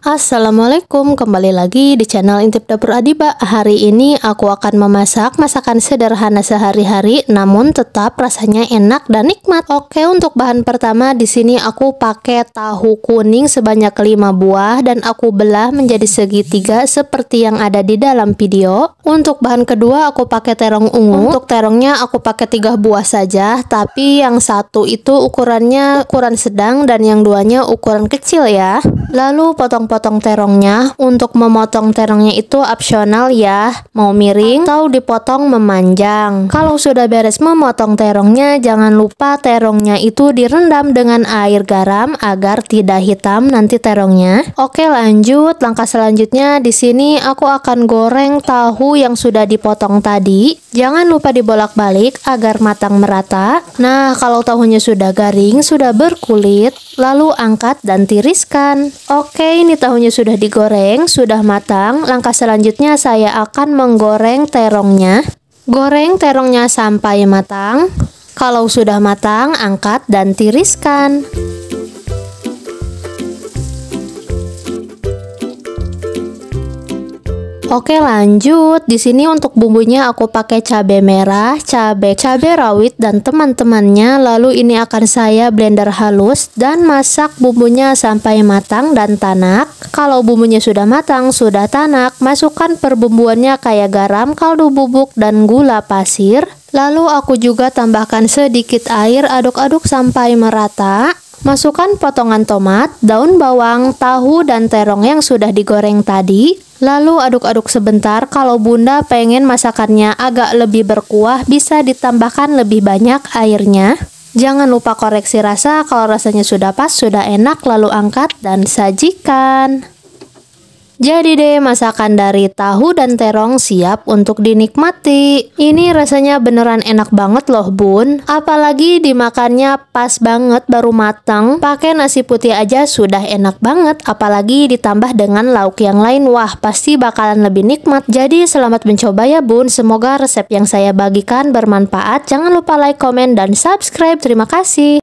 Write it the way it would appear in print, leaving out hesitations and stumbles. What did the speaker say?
Assalamualaikum, kembali lagi di channel Intip Dapur Adiba. Hari ini aku akan memasak masakan sederhana sehari-hari namun tetap rasanya enak dan nikmat. Oke, untuk bahan pertama di sini aku pakai tahu kuning sebanyak 5 buah dan aku belah menjadi segitiga seperti yang ada di dalam video. Untuk bahan kedua aku pakai terong ungu. Untuk terongnya aku pakai 3 buah saja, tapi yang satu itu ukuran sedang dan yang duanya ukuran kecil ya. Lalu potong terongnya. Untuk memotong terongnya itu opsional ya, mau miring atau dipotong memanjang. Kalau sudah beres memotong terongnya, jangan lupa terongnya itu direndam dengan air garam agar tidak hitam nanti terongnya. Oke, lanjut. Langkah selanjutnya di sini aku akan goreng tahu yang sudah dipotong tadi. Jangan lupa dibolak-balik agar matang merata. Nah, kalau tahunya sudah garing, sudah berkulit, lalu angkat dan tiriskan. Oke, ini tahunya sudah digoreng, sudah matang. Langkah selanjutnya saya akan menggoreng terongnya. Goreng terongnya sampai matang. Kalau sudah matang, angkat dan tiriskan. Oke, lanjut. Di sini untuk bumbunya aku pakai cabai merah, cabai rawit dan teman-temannya. Lalu ini akan saya blender halus dan masak bumbunya sampai matang dan tanak. Kalau bumbunya sudah matang, sudah tanak, masukkan perbumbuannya kayak garam, kaldu bubuk dan gula pasir. Lalu aku juga tambahkan sedikit air, aduk-aduk sampai merata. Masukkan potongan tomat, daun bawang, tahu dan terong yang sudah digoreng tadi. Lalu aduk-aduk sebentar. Kalau bunda pengen masakannya agak lebih berkuah, bisa ditambahkan lebih banyak airnya. Jangan lupa koreksi rasa. Kalau rasanya sudah pas, sudah enak, lalu angkat dan sajikan. Jadi deh, masakan dari tahu dan terong siap untuk dinikmati. Ini rasanya beneran enak banget loh bun. Apalagi dimakannya pas banget baru matang. Pakai nasi putih aja sudah enak banget. Apalagi ditambah dengan lauk yang lain. Wah, pasti bakalan lebih nikmat. Jadi selamat mencoba ya bun. Semoga resep yang saya bagikan bermanfaat. Jangan lupa like, komen, dan subscribe. Terima kasih.